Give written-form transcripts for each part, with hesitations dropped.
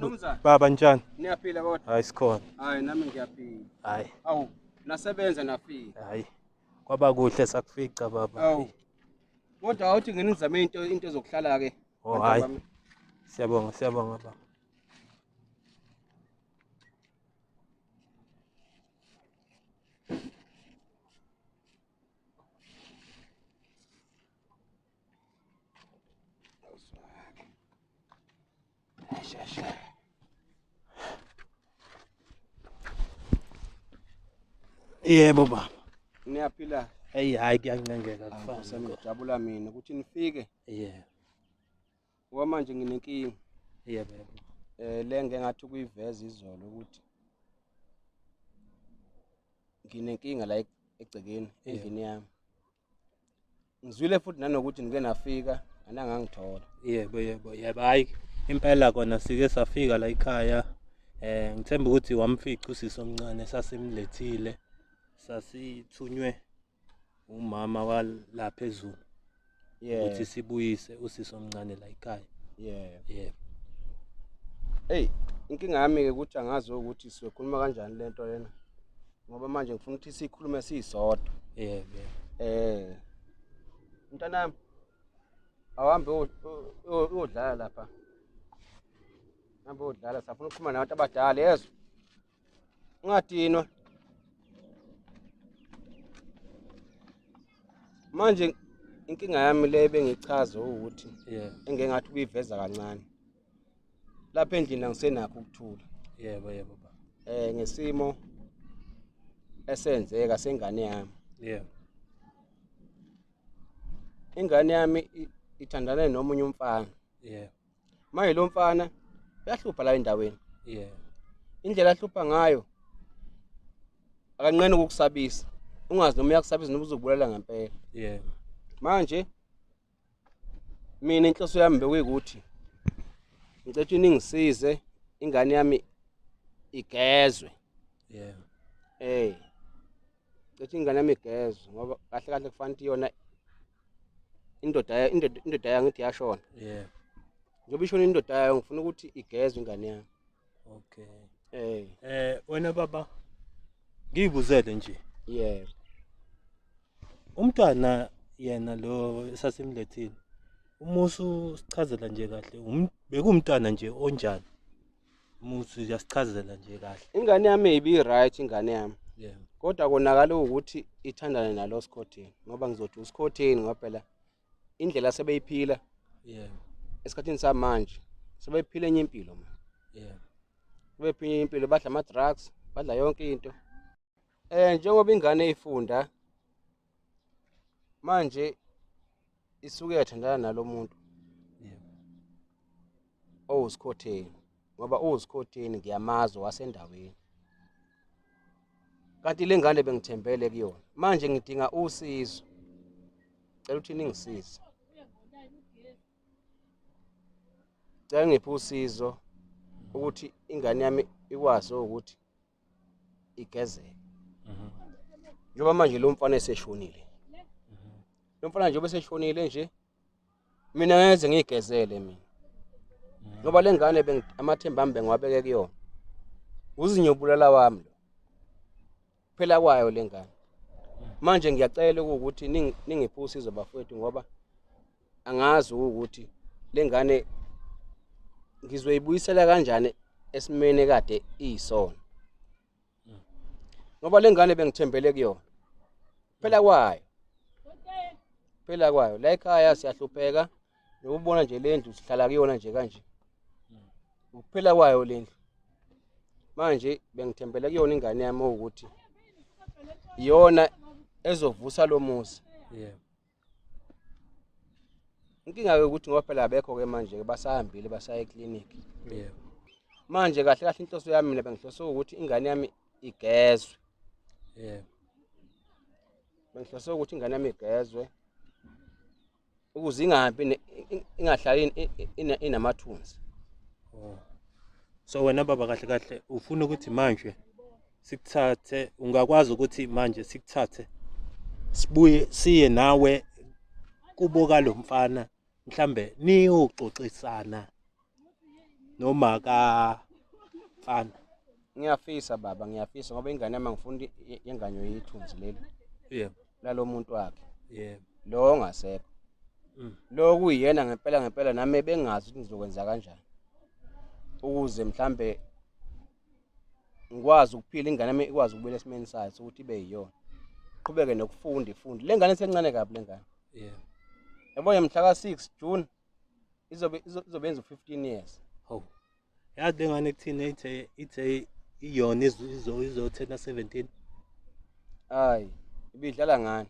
Manumzana. Baba njani? Niyaphila kodwa? Hayi sikhona. Hayi nami ngiyaphila. Hayi. Awu, nasebenza nafika. Hayi. Kwaba kuhle sakufica baba. Awu. Kodwa awuthi nginizame into zokuhlala ke. Oh hayi. Siyabonga baba. Yebo baba. Niyaphila? Hayi kuyancengeka kufana. Ngijabula mina ukuthi nifike. Yeah. Ngoba manje nginenkinga. Yebo. Le ngeke ngathi ukuyiveza izolo ukuthi nginenkinga la egcekeni endlini yami. Ngizwile futhi nanokuthi ngike nafika anangangithola. Yebo. Hayi impela kona sike safika la ekhaya. Ngithemba ukuthi wamfica usisi omncane sasimlethile. Sasithunywe umama wala phezulu. Ukuthi sibuyise usisi omncane la ekhaya. Yebo. Hey, inkinga yami ke ukuthi angazi ukuthi sizokhuluma kanjani lento lena. Ngoba manje ngifuna ukuthi sikhulume sisodwa. Yebo. Mntanami awuhambe uyodlala lapha. Hambe uyodlala safuna ukukhuluma nabantu abadala yezwa. Ungadinwa. Manje inkinga yami le bengichaza ukuthi engeke ngathi kuyiveza kancane. Lapha endlini angisenakho ukuthula. Yebo baba. Ngesimo esenzeka sengane yami. Yebo. Ingane yami ithandana nomunye umfana. Yebo. Manje lo mfana uyahlupha la endaweni. Yebo. Indlela ahlupha ngayo akanqene ukukusabisa. Ungazi noma uyakusabisa noma uzobulala ngempela. Yebo. Manje mina inhloso yami bekuyikuthi ngicela ukuthi ningisize ingane yami igezwe. Yebo. Ngicela ingane yami igezwe ngoba kahle kufanele yona indoda yangithi yashona. Yebo. Njoba ishona indoda yayo ngifuna ukuthi igezwe ingane yami. Okay. Wena baba ngiyibuzele nje. Yebo. Umntwana yena lo esasimlethile. Umusu sichazela nje kahle. Bekumntwana nje onjani? Umusu uyasichazela nje kahle. Ingane yami ibi right ingane yami. Yebo. Kodwa konakala ukuthi ithandane nalo Scotty ngoba ngizothi uScotty ngoba phela indlela sebeyiphila. Yebo. Esikhathini samanje sebephila enye impilo manje. Yebo. Sebephila enye impilo badla ama drugs, badla yonke into. Njengoba ingane ifunda manje isuke yathandana nalomuntu. Yebo. uScotty ngoba uScotty ngiyamazi wasendaweni. Kanti le ngane bengithembele kuyona. Manje ngidinga usizo. Cela ukuthi ningisize. Cela ngiphe usizo ukuthi ingane yami ikwazi ukuthi igezeke. Njoba manje lo mfana eseshonile. Lo mfana nje obeseshonile nje mina ngeze ngigezele mina. Ngoba le ngane amathemba ami bengiwabeke kuyona. Uzinyobulala wami lo. Phela kwayo le ngane. Manje ngiyacela ukuthi ningiphe usizo bafowethu ngoba angazi ukuthi le ngane ngizoyibuyisela kanjani esimene kade iyisona. Ngoba le ngane bengithembele kuyona. Phela kwayo la ekhaya siyahlupheka nokubona nje le ndlu sihlala kuyona nje kanje. Ukuphela kwayo le ndlu. Manje bengithembele kuyona ingane yami ukuthi iyona ezovusa lo muzi. Yebo. Inkinga ke ukuthi ngoba phela abekho ke manje basahambile basaya eclinic. Yebo. Manje kahle inhloso yami mina bengihlose ukuthi ingane yami igezwe. Yebo. Bengihlose ukuthi ingane yami igezwe ukuze ingahambi ingahlali inamathunzi. So wena baba kahle ufuna ukuthi manje sikuthathe ungakwazi ukuthi manje sikuthathe sibuye siye nawe kuboka lo mfana mhlambe niyoxoxisana noma kafana. Ngiyafisa baba, ngiyafisa ngoba ingane yami ngifuna yenganyo yithunzi leli Yebo. lalo muntu wakhe. Yebo. Lo ongasekho. Lo kuyena ngempela nami bengazi ukuthi ngizokwenza kanjani. Ukuze mhlambe ngikwazi ukuphila ingane yami ikwazi ukubuyela esimeni sayo ukuthi ibe yiyona. Qhubeke nokufunda ifundi. Le ngane sencane kabi le ngane. Yebo. Yabo mhla ka-6 June izobenza 15 years. Hawu. Yazi lengane kuthina ithe iyona izothena 17. Hayi, ibidlala ngani?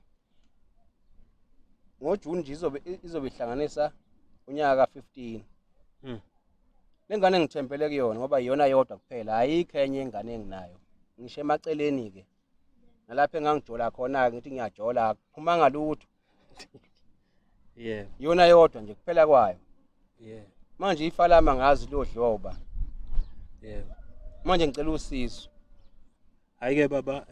NgoJune nje izobe ihlanganisa unyaka ka-15. Lengane ngithembele kuyona ngoba iyona yodwa kuphela, ayikho enye ingane enginayo. Ngisho emaceleni ke. Nalapha engangijola khona ngithi ngiyajola kuphuma ngalutho. Yebo. Iyona yodwa nje kuphela kwayo. Yebo. Manje ifalama ngazi lodloba. Yebo. Manje ngicela usizo. Hayike baba,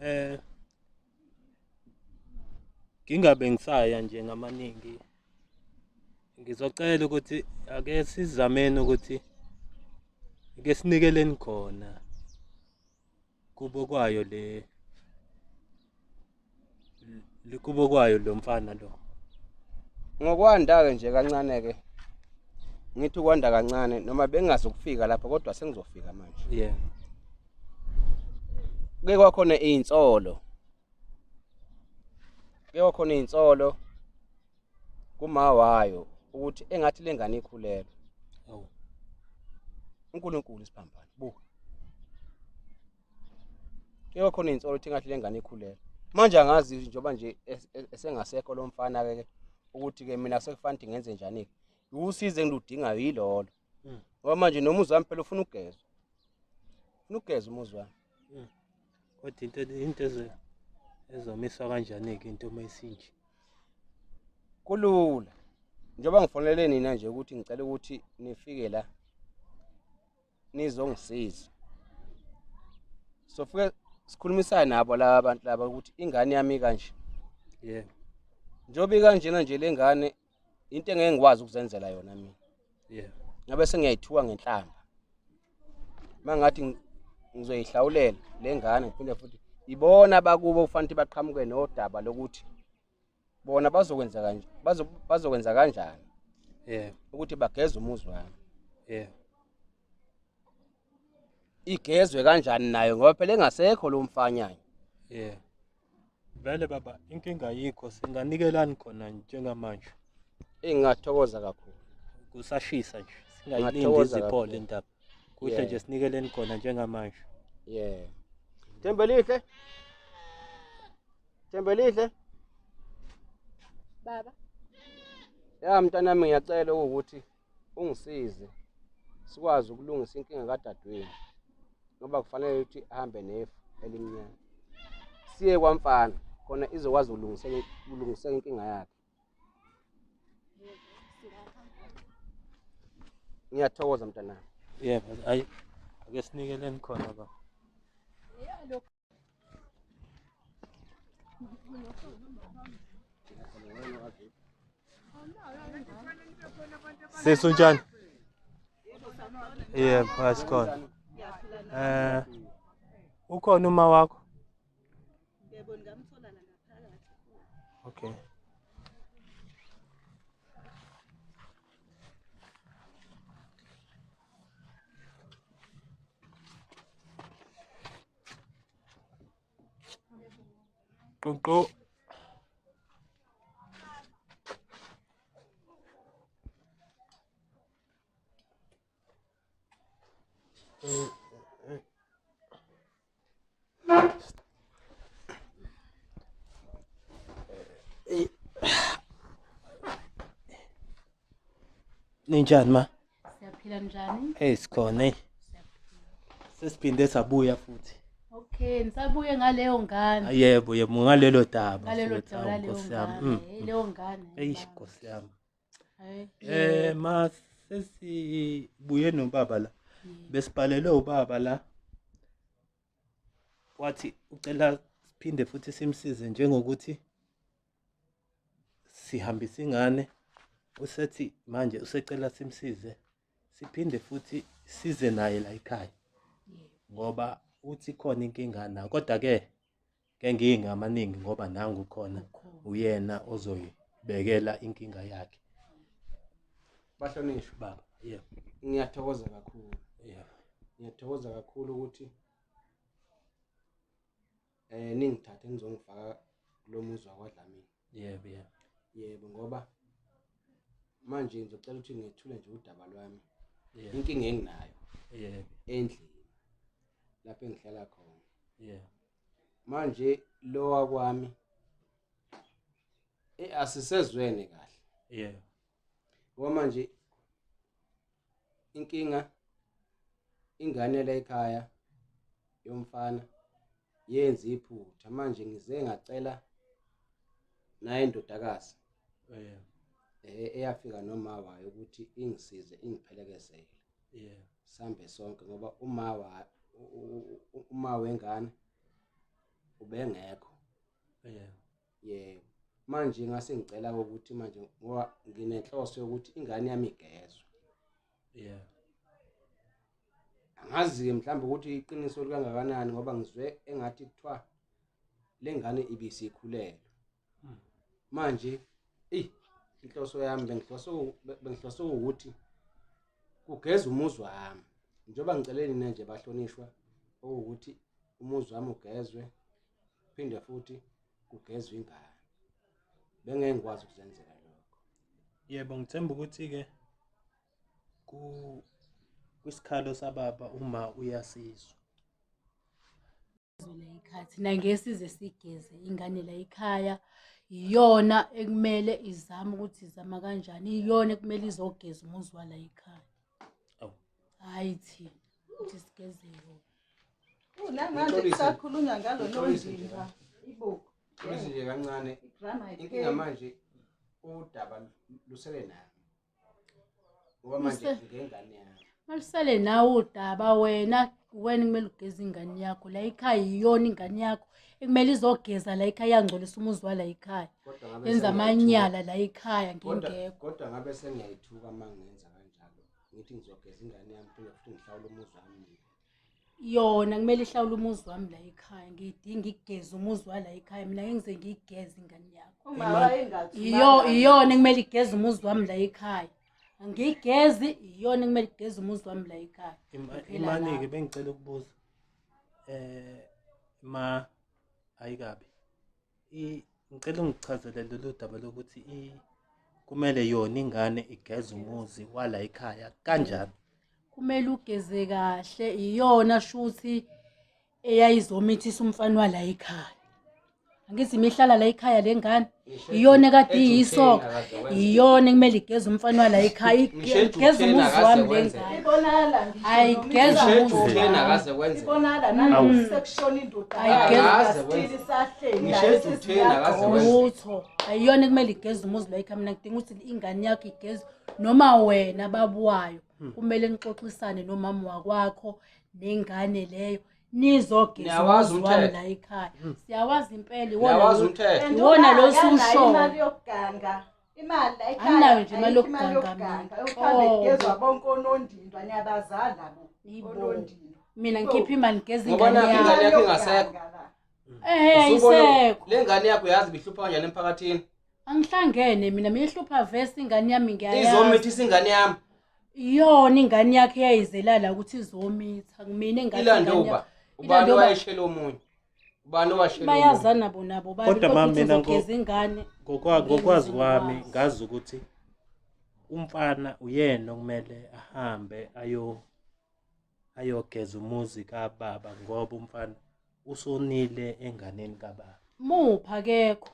ngingabe ngisaya nje ngamaningi. Ngizocela ukuthi ake sizameni ukuthi ake sinikeleni khona kubo kwayo kubo kwayo lo mfana lo. Ngokwanda ke nje kancane ke. Ngithi ukwanda kancane noma bengazi ukufika lapha kodwa sengizofika manje. Yeah. Ke kwakhona izinsolo. Ke kwakhona izinsolo kuma wayo ukuthi engathi lengane ikhulelwe. Awu. uNkulunkulu isiphambano buka. Ke kwakhona izinsolo ukuthi engathi lengane ikhulelwe. Manje angazi njengoba nje esengasekho lo mfana ke ukuthi ke mina sekufanele ngenze njani ke. Usize engiludingayo yilolo. Ngoba manje nomuzi wami phela ufuna ukugezwa. Ufuna ukugeza umuzi wami. Kodwa into ezomiswa kanjani ke into mayisinje? Kulula. Njengoba ngifonele nina nje ukuthi ngicela ukuthi nifike la nizongisiza. Sofike sikhulumisana nabo laba abantu laba ukuthi ingane yami kanje. Yebo. Njobe kanjena nje lengane into engeke ngikwazi ukuzenzela yona mina. Yebo. Ngabe sengiyayithuka ngenhlamba. Mangathi ngizoyihlawulela lengane ngiphinde futhi ibona bakubo ufanele baqhamuke nodaba lokuthi bona bazokwenza kanje bazokwenza kanjani. Yebo. Ukuthi bageze umuzi wami. Yebo. Igezwe kanjani nayo ngoba phela engasekho lo mfanyana. Yebo. Vele baba inkinga yikho singanikelani khona njengamanje. Ngingathokoza kakhulu. Kusashisa nje. Singayilindi izipho le ndaba. Kuhle nje Yeah. sinikeleni khona njengamanje. Yeah. Thembelihle. Thembelihle. Baba. Ya mntana wami ngiyacela ukuthi ungisize. Sikwazi ukulungisa inkinga kadadewenu. Ngoba kufanele ukuthi ahambe nefu elimnyama. Siye kwamfana khona izokwazi ukulungisa inkinga yakhe. Ngiyathokoza mntana. Yebo, hayi ake sinikeleni khona baba. Sesunjani? Yebo, asikhona. Ukhona uma wakho? Yebo, ngamthola la ngaphakathi. Okay. Qonqo. Ninjani ma? Siyaphila njani? Hey sikhona sesiphinde sabuya futhi. Okay, nisabuye ngaleyo ngane. Yebo, ngalelo daba. Ngalelo daba laleyo ngane. Leyo ngane. Eish Nkosi yami. Hayi. Ma sesibuye nobaba la. Besibhalelwe ubaba la. Wathi ucela siphinde futhi simsize njengokuthi sihambisa ingane. Usethi manje usecela simsize. Siphinde futhi size naye la ekhaya ngoba uthi khona inkinga na kodwa ke nginga amaningi ngoba nangu khona uyena ozoyibekela inkinga yakhe. Bahlonishwa Baba, yebo. ngiyathokoza kakhulu. Yebo. Ngiyathokoza kakhulu ukuthi ningithathe nizongifaka kulo muzi wakwaDlamini. Yebo, yebo. Yebo, ngoba manje ngizocela ukuthi ngethule nje udaba lwami. Yebo. Inkinga enginayo Yebo. endlini lapho engihlala khona. Yebo. Manje lo wakwami asisezwene kahle. Yebo. Ngoba manje inkinga ingane la ekhaya yomfana yenza iphutha. Manje ngize ngacela naye indodakazi Yebo. eyafika noma wayo ukuthi ingisize ingiphelekezele. Yebo. Sambe sonke ngoba uma wengane ubengekho. Yebo. Yebo. Manje ngase ngicela ukuthi manje ngoba nginenhloso yokuthi ingane yami igezwe. Yebo. Angazi mhlawumbe ukuthi iqiniso likangakanani ngoba ngizwe engathi kuthiwa lengane ibisikhulelwe. Manje inhloso yami bengihlose ukuthi kugeza umuzi wami. Njengoba ngicele nina nje bahlonishwa ukuthi umuzi wami ugezwe phinde futhi kugezwe ingane. Bengeke ngikwazi ukuzenzela lokho. Yebo, ngithemba ukuthi ke kwisikhalo sababa uma uyasizwa. La ekhaya thina ngesize sigeze ingane la ekhaya, iyona ekumele izame ukuthi izama kanjani, iyona ekumele izogeza umuzi wala ekhaya. Awu. Hayi thina ukuthi sigeze yona. Namanje kusakhulunywa ngalo Nondindwa. Ibo. Kulisi nje kancane. Inkinga manje udaba lusele nami. Ngoba manje ngengane yami. Malisele nawe udaba wena kumele ugeze ingane yakho la ekhaya, iyona ingane yakho ekumele izogeza la ekhaya, yangcolisa umuzi wala ekhaya. Yenza amanyala la ekhaya ngingekho. Kodwa ngabe sengiyayithuka mangenza kanjalo. Ngithi ngizogeza ingane yami phela futhi ngihlawula umuzi wami. Yona kumele ihlawule umuzi wami la ekhaya, ngidinga igeze umuzi wala ekhaya, mina ngize ngigeze ingane yakho. Iyona ekumele igeze umuzi wami la ekhaya. Angigezi, iyona ekumele igeze umuzi wami la ekhaya. Imani ke bengicela ukubuza ma ayikabi ngicela ungichazele lolu daba lokuthi kumele yona ingane igeze umuzi wala ekhaya kanjani. Kumele ugeze kahle, iyona shuthi eyayizomithisa umfana wala ekhaya. Angithi imihlala la ekhaya lengane iyona kade iyisonka, iyona ekumele igeze umfana wala ekhaya, igeze umuzi wami lengane. Ibonala ngisho. Ayigeze umuzi wami. Akaze kwenze. Ibonala nami sekushona indoda. Ayigeze sahleli Ngisho uthena akaze kwenze. utho. Ayiyona ekumele igeze umuzi la ekhaya, mina ngidinga ukuthi ingane yakho igeze noma wena babuwayo. Kumele nixoxisane nomama wakwakho nengane leyo nizogeza umuzi wami la ekhaya. Siyawazi impela iwona lo susho. Imali yokuganga. Imali la ekhaya. Anginayo nje imali yokuganga mina. Uhambe kugezwa bonke onondindwa niyabazala bo. Onondindwa. Mina ngikhipha imali ngigeza Ngobona ingane ingane yakho. yakho ingasekho. Ayisekho. Lengane yakho yazi bihlupha kanjani emphakathini? Angihlangene mina ihlupha vese ingane yami ngiyayazi. Izomithisa ingane yami. Iyona ingane yakhe eyayizelala ukuthi izomitha. Mina engathi Ilandoba. Ubani wayeshela omunye? Ubani washela omunye? Bayazana nabo Kodwa mama mina ngogeza ingane. ngokwazi kwami ngazi ukuthi umfana uyena okumele ahambe ayogeza umuzi kababa ngoba umfana usonile enganeni kababa. Muphi akekho.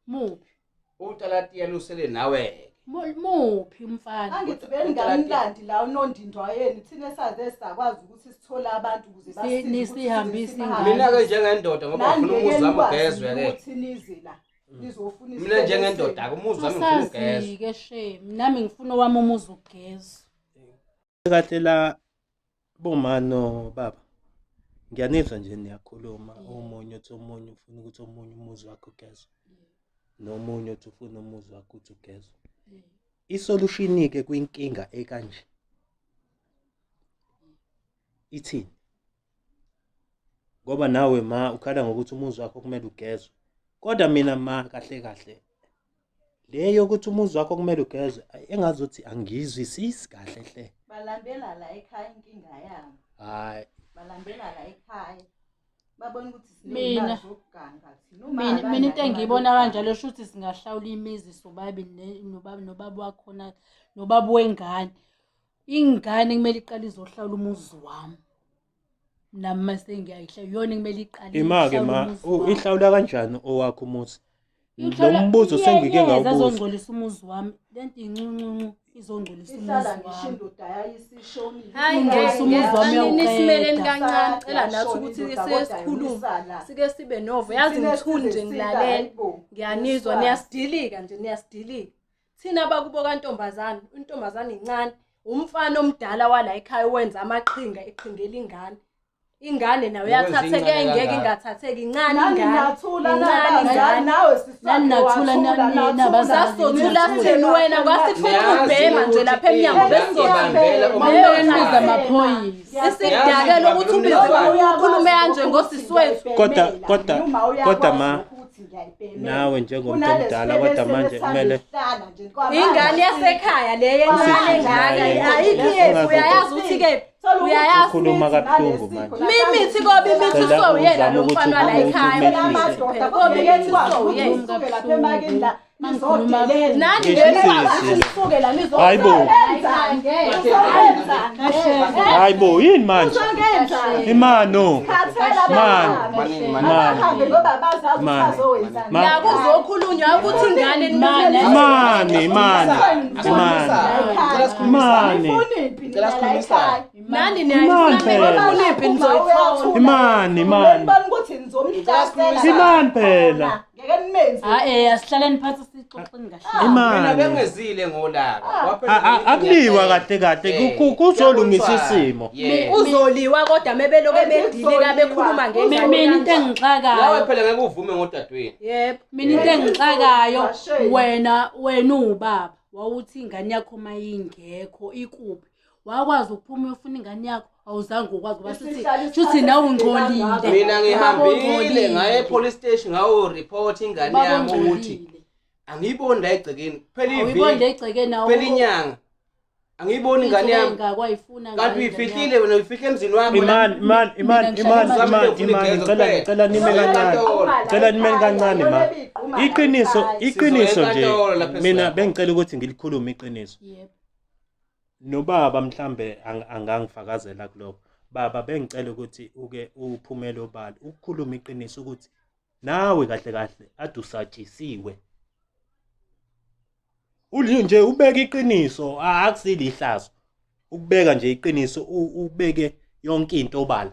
Muphi. Utalatiya lusele nawe. Muphi umfana. Angithi bengamlandi la uNondindwa yeni thina saze sakwazi ukuthi sithole abantu ukuze basize sihambise ingane. Mina ke njengendoda ngoba ngifuna umuzi wami ugezwe ke. Ukuthi nize la. Nizofuna Mina njengendoda akumuzi wami ngifuna ugezwe. Sazike shame. Nami ngifuna wami umuzi ugezwe. Kahle la bomano baba. Ngiyanizwa nje niyakhuluma omunye uthi omunye ufuna ukuthi omunye umuzi wakhe ugezwe. Nomunye uthi ufuna umuzi wakhe uthi ugezwe. Isolution ke kwinkinga ekanje ithini ngoba nawe ma ukhala ngokuthi umuzi wakho kumele ugezwe kodwa mina ma kahle kahle leyo ukuthi umuzi wakho kumele ugezwe engazuthi angizwisisi kahle hle balambela la ekhaya inkinga yami hayi balambela la ekhaya babona ukuthi Mina- sinezokuganga mina into engiyibona kanjalo sho ukuthi singahlawula imizi sobabili nobaba wakhona nobaba wengane ingane kumele iqale izohlawula umuzi wami nami mase ngiyayihlawula yona kumele iqale imake ihlawule ma umuzi wami. ihlawula kanjani owakho umuzi lo Ihlawula- mbuzo sengike Yeza ngawubuza azongcolisa umuzi wami lento incuncu izongcolisa umuzi ihlala ngisho wami indoda yayisishonile Hayi, ngeke, umuzi wami nisimeleni uyawuqeda. kancane cela nathi ukuthi sesikhuluma sike sibe novo yazi ngithuni nje ngilalela ngiyanizwa niyasidilika nje niyasidilika thina bakubo kantombazana intombazana incane umfana omdala wala ekhaya wenza amaqhinga eqhingela ingane nawe yathatheke engeke ingathatheki incane ingane Nani nathula nabazali. sasothula thini wena kwasifuna ubhema nje lapha emnyango Mawubiza amaphoyisa. isidakela ukuthi ubize ukhulume kanje ngosisi wethu kodwa ma nawe njengomuntu omdala kodwa manje kumele ingane yasekhaya leyo encane engaka ayikho yethu uyayazi ukuthi ke uyayazi ukhuluma kabuhlungu manje mimithi kobi mithi so yena lo mfana wala ekhaya kobi mithi so yena nani ngene hayibo hayibo yini manje imano yakuzokhulunywa ukuthi ingane nani niyayifuna nizoyithola imani phela Asihlaleni phansi sixoxeni kahle. Mina bengezile ngolaka. akuliwa kahle kahle kuzolungisa isimo uzoliwa kodwa mebeloke bedilika bekhuluma Mina ngengane into Nawe engixakayo phela ngeke uvume ngodadweni. yebo mina into engixakayo wena ubaba wawuthi ingane yakho mayingekho ikuphi wakwazi ukuphuma uyofuna ingane yakho awuzange ukwazi ngoba sithi nawe ungcolile Mina ngihambile ngaye epolice station ngawo report ingane yami ukuthi angiyiboni la egcekeni. Kuphela awuyibonile iviki. egcekeni nawo Kuphela inyanga. Angiyiboni ingane yami. ngakwayifuna Kanti uyifihlile wena uyifihle emzini wami. ngicela nime kancane ma iqiniso nje mina bengicela ukuthi ngilikhulume iqiniso Yebo. nobaba mhlambe angangifakazela kuloko baba bengicela ukuthi uke uphumele obala ukukhuluma iqiniso ukuthi nawe kahle kahle ade usatshisiwe nje ubeka iqiniso akusili ihlazo ukubeka nje iqiniso ubeke yonke into obala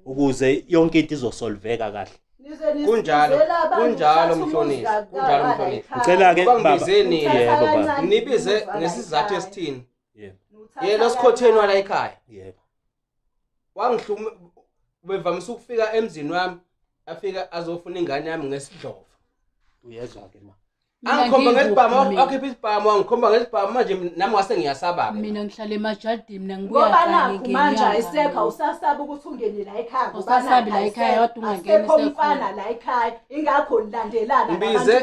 ukuze yonke into izosolveka kahle Kunjalo mhlonisi. ngicela ke baba Bangibizeni yebo baba nibize ngesizathu esithini. yebo Yena sikhotheni wala ekhaya. yebo Wangihluma bevamise ukufika emzini wami afika azofuna ingane yami ngesidlovu. uyezwa ke ma Angikhomba ngesibhamu akhipha isibhamu angikhomba ngesibhamu manje nami ngase ngiyasaba ke. Mina ngihlala emajardini mina ngibuya ngoba kanye nakho manje ngenyanga. ayisekho usasaba ukuthi ungene la ekhaya ngoba Usasabi la nakho ekhaya, ayisekho. kodwa ungangeni Asekho isekhona. umfana la ekhaya ingakho nilandelana Ngibize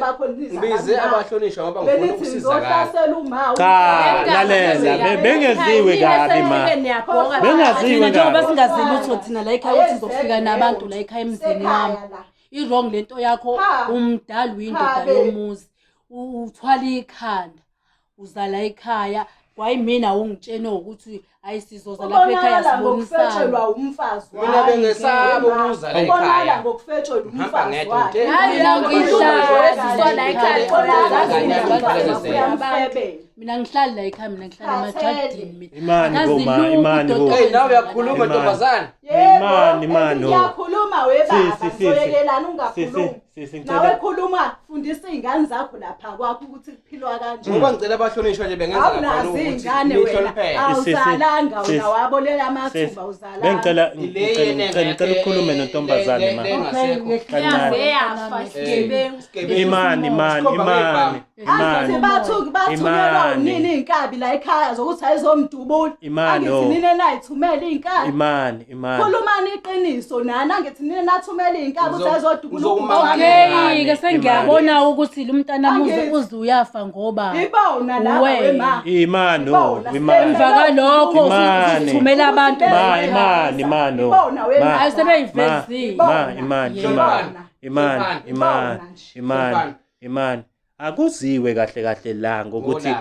abahlonishwa ngoba ngifuna benithi ukusizakala. ngizosasela uma Cha, lalela bengeziwe kabi ma bengaziwe Njengoba kabi singazi lutho thina la ekhaya ukuthi uzofika nabantu la ekhaya emzini wami. I-wrong lento yakho umdala uyindoda yomuzi uthwala ikhanda uzala ekhaya kwayi mina ungitshena ukuthi ayisizoza lapha ekhaya sibonisana umfazi Mina bengesaba ukuza la ekhaya. ngokufetshela Ngihamba umfazi ngedwa wakhe nje. Hayi, la ekhaya mina ngihlala la ekhaya mina ngihlala emajardini mina imani Akazi boma lutho imani uDokotela. Hey nawe uyakhuluma ntombazana. Imani, ngiyakhuluma webaba Sisi. soyekelana ungakhulumi sisi nawe khuluma fundisa izingane zakho lapha kwakho ukuthi kuphilwa kanjani Ngoba ngicela abahlonishwa nje bengenza khona awunazi ukuthi ingane wena nihlonipheke. awuzalanga Sisi. wena wabolela amathuba uzalanga ngicela ukukhuluma nontombazane ma Le ngasekho. kancane yafa isigebengu imani Angithi bathunyelwa unini inkabi la ekhaya zokuthi ayizomdubula. Angithi nini nayithumela inkabi. Imani. Khulumani iqiniso nani angithi nini nathumela inkabi ukuthi ayizodubula. Okay, ke sengiyabona ukuthi lo mntanami uze uyafa ngoba ibona laba wema. Imani. Emva kalokho usithumela abantu. Imani. Ayisebeyivezile. Imani. Akuziwe kahle la ngokuthi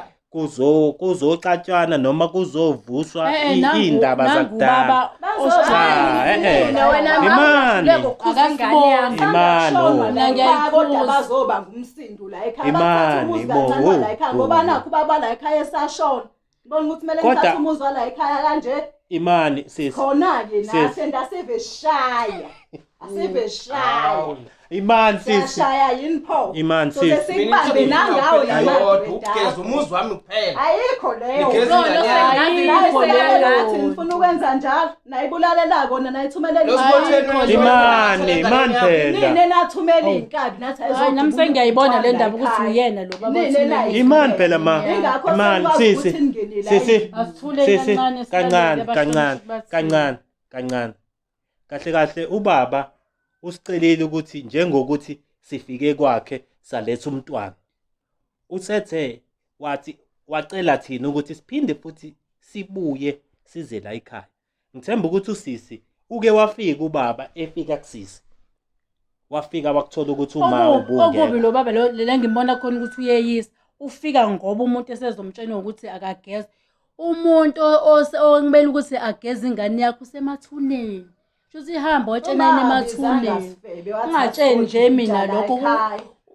kuzocatshana noma kuzovuswa indaba zakudala. Kodwa bazoba ngumsindo la ekhaya bathatha umuzi la ekhaya ngoba nakho baba la ekhaya esashona. Ngibona ukuthi kumele ngithathe umuzi la ekhaya kanje. Imani sis. Khona ke nathi ndaseveshaya. Aseveshaya. Imani sis. Shaya yini pho? Imani sis. Sikubambe nangawo la manje. Ugeza umuzi wami kuphela. Ayikho leyo. Ayikho leyo. Ngifuna ukwenza njalo. Nayibulalela kona nayithumelela Imani phela. Nini nathumela inkabi nathi ayizodubula. Hayi nami sengiyayibona le ndaba ukuthi uyena lo baba uthumela. Imani phela ma. Imani sis. Kancane. Kahle ubaba usicelile ukuthi njengokuthi sifike kwakhe saletha umntwana. Uthethe wathi wacela thina ukuthi siphinde futhi sibuye size la ekhaya. Ngithemba ukuthi usisi uke wafika ubaba efika kusisi. Wafika wakuthola ukuthi uma ubunge. Okubi lo baba le ngimbona khona ukuthi uyeyisa. Ufika ngoba umuntu esezomtshela ukuthi akageze. Umuntu ongibela ukuthi ageze ingane yakho usemathuneni. Shuthi ihamba watshenani emathuneni. Ungatsheni nje mina lokho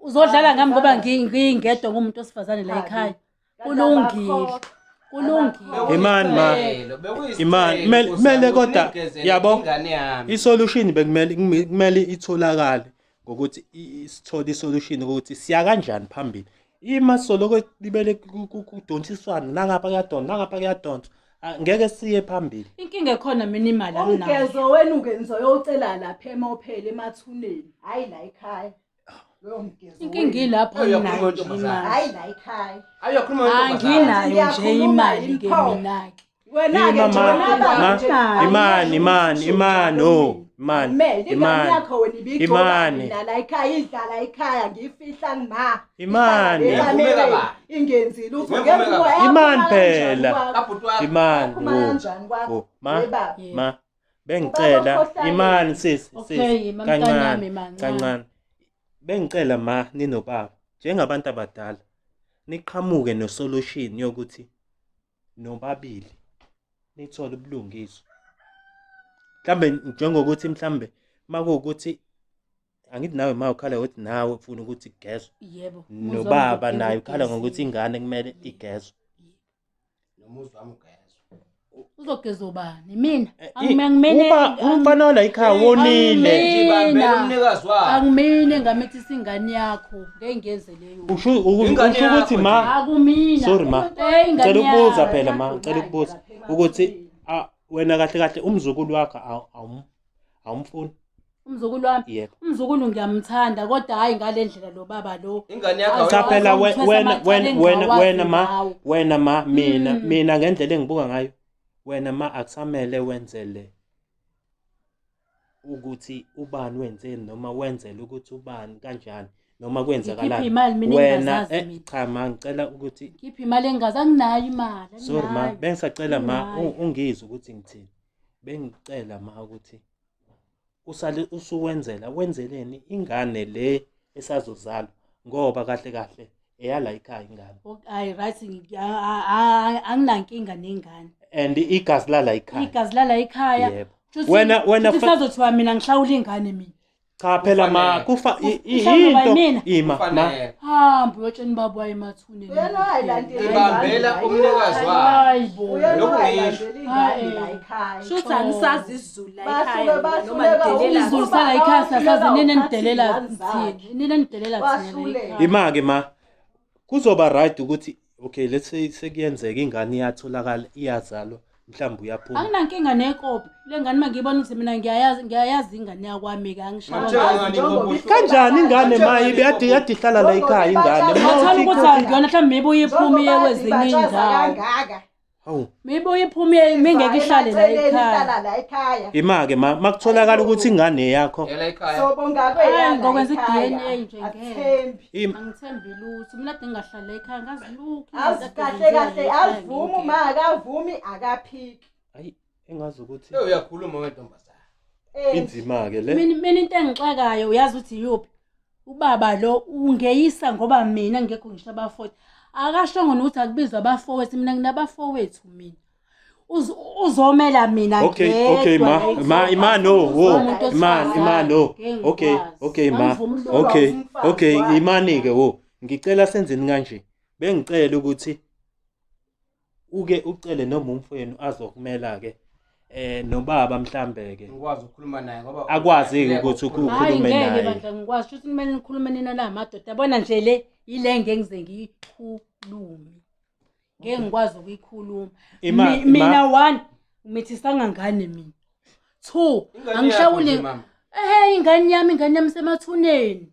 uzodlala ngami ngoba ngingedwa ngumuntu osifazane la ekhaya. Kulungile. Imani mele kodwa yabo isolution bekumele itholakale ngokuthi sithole isolution ukuthi siya kanjani phambili. Ima soloko libele kudontsiswana nangapha kuyadonsa ngeke siye phambili. Inkinga ekhona mina imali anginayo. Ugezo wena ungenzo yocela lapha emaphela emathuneni. Hayi la ekhaya. Lo mgezo. Inkinga ilapha anginayo imali. Hayi la ekhaya. Ayokhuluma anginayo nje imali ke mina ke. Wena ke Imani la ekhaya idlala ekhaya ngifihla ngima. Imani ingenzile uthi Imani phela. Imani ma bengicela Imani sis kancane bengicela ma ninobaba njengabantu abadala niqhamuke no-solution yokuthi nobabili nithole ubulungiswa. Mhlambe njengokuthi mhlambe makuwukuthi angithi nawe mawukhala ukuthi nawe ufuna ukuthi igezwe. Yebo. Nobaba naye ukhala ngokuthi ingane kumele igezwe. Nomuzi wami ugezwe. Uzogeza ubani? Mina. Angimene umfana la ekhaya wonile. Ngibambela umnikazi wakhe. Angimine ngamethisa ingane yakho. Ngeke ngenze leyo. Usho ukuthi ma. Akumina. Sorry ma. Ngicela ukubuza phela ma, ngicela ukubuza ukuthi wena kahle umzukulu wakhe awumfuni. Umzukulu wami. Yebo. Umzukulu ngiyamthanda kodwa hayi ngalendlela lo baba lo. Ingane yakho cha phela wena ma mina ngendlela engibuka ngayo wena ma akusamele wenzele ukuthi ubani wenzeni noma wenzele ukuthi ubani kanjani noma kwenzakalani wena cha ma ngicela ukuthi ngiphi imali engazi anginayo imali. Sorry ma bengisacela ma ungizwe ukuthi ngithini. Bengicela ma ukuthi usale usuwenzela wenzeleni ingane le esazozalwa ngoba kahle eyala ekhaya ingane. Hayi right anginankinga nengane. And igazi lala ekhaya. Igazi lala ekhaya. Yebo. Wena sizothiwa mina ngihlawula ingane mina. Cha phela ma kufa into ima ma hamba uyotshena baba wayemathuneni. Wena hayilandeli ibambela umnikazi wakhe. Lokhu ngiyisho la ekhaya. Shuthi angisazi isiZulu la ekhaya noma nidelela isiZulu sala ekhaya sasazi nini nidelela thini. Nini nidelela thina. Ima ke ma kuzoba right ukuthi okay let's say sekuyenzeka ingane iyatholakala iyazalwa mhlawumbe uyaphuma. Anginankinga nekopi. Le ngane mangibona ukuthi mina ngiyayazi ingane yakwami kangishawa. Kanjani ingane mayibe yadi ihlala la ekhaya ingane. Ngathanda ukuthi angiyona mhlawumbe maybe uyiphumile kwezinye indawo. Hawu. Maybe uyiphumile mingeke ihlale la ekhaya. Ima-ke makutholakala ukuthi ingane yakho. Ngokwenza i-DNA nje ngeke. Angithembi lutho. Mina ade ngingahlala ekhaya ngazi lukho. Kahle azivumi uma akavumi akaphiki. Hayi engazi ukuthi uyakhuluma ngentombazana. inzima-ke le. Mina into engixakayo uyazi ukuthi yophi. Ubaba lo ungeyisa ngoba mina ngekho ngisho abafowethu. Akashongo nokuthi akubizwa abafowethu mina nginabafowethu mina. Uzomela mina ngeke. Okay ma no no. Okay ma. Okay imani ke wo. Ngicela senzeni kanje. Bengicela ukuthi uke ucele noma umfowenu azokumela ke nobaba mhlambe ke. Ngikwazi ukukhuluma naye ngoba akwazi ukuthi ukukhulume naye. Ngeke bandla ngikwazi ukuthi kumele nikhulume nina la madoda. Yabona nje le ile ngengize ngiyikhulume. Ngeke ngikwazi ukuyikhuluma. Mina 1 umithisa ngane mina. 2 angihlawule. Ingane yami semathuneni.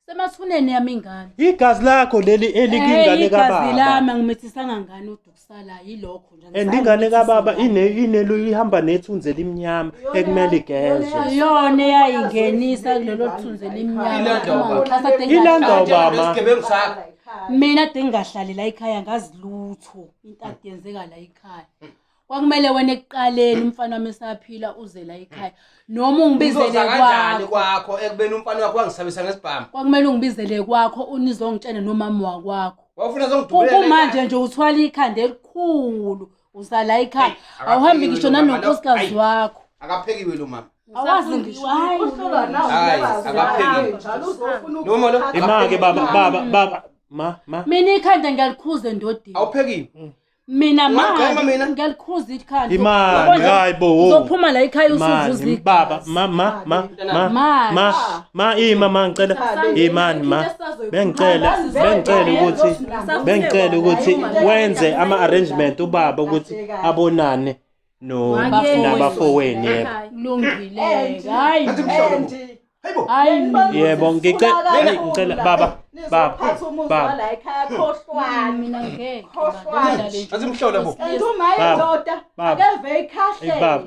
Semathuneni yami ingane. Igazi lakho leli elikingane kababa. Igazi lami ngimithisa ngane uDukusala yilokho nje. Endingane kababa inelo ihamba nethunze limnyama ekumele igezwe. Yona eyayingenisa kulelo thunze limnyama. Ilanda baba. Mina ade ngingahlali la ekhaya ngazi lutho into ade yenzeka la ekhaya. Kwakumele wena ekuqaleni umfana wami esaphila uze la ekhaya noma ungibizele kwakho ekubeni umfana wakho wangisabisa ngesibhamu. Kwakumele ungibizele kwakho unizongitshela nomama wakwakho. Wafuna zongidubelela. Manje nje uthwala ikhanda elikhulu usala ekhaya. Awuhambi ngisho nanonkosikazi wakho. Akaphekiwe lo mama. Awazi ngisho hayi uhlolwa nawo. Hayi akaphekiwe. Njalo uzofuna Noma lo. Imake baba ma. Mina ikhanda ngiyalikhuza ndodini. Awuphekiwe. Mina ngiyalikhuza ikhanda. Imani hayibo. Uzophuma la ekhaya usuvuza baba mama ngicela imani bengicela ukuthi wenze ama arrangement ubaba ukuthi abonane nabafowenu yebo. Kulungile. Hayi. Hayi yebo ngicela baba la ekhaya khohlwana mina ngeke. Azimhlole bo. Enduma indoda akeve ikhahle.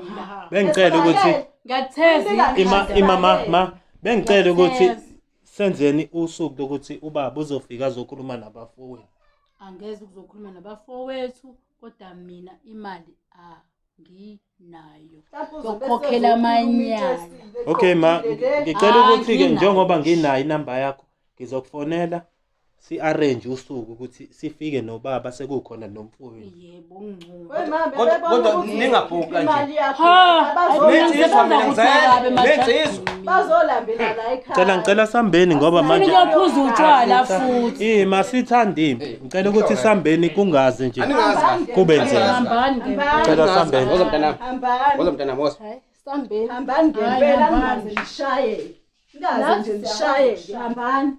Bengicela ukuthi Ngatheza imama bengicela ukuthi senzeni usuku lokuthi ubaba uzofika azokhuluma nabafowenu. Angeze ukuzokhuluma nabafowethu kodwa mina imali nginayo yokukhokhela amanyala. Okay ma ngicela ukuthi ke njengoba nginayo inamba yakho ngizokufonela si arrange usuku ukuthi sifike nobaba sekukhona nomfowenu. Yebo ngcono. Kodwa ningabhuka nje. Bazolambela la ekhaya. Ngicela sambeni ngoba manje ngiyaphuza utshwala futhi. Masithandi. Ngicela ukuthi sambeni kungazi nje. Kube nzima. Hambani ngempela. Ngicela sambeni. Woza mntanami. Hambani. Woza mntanami woza. Sambeni. Hambani ngempela ningaze nishaye. Ningaze nje nishaye hambani.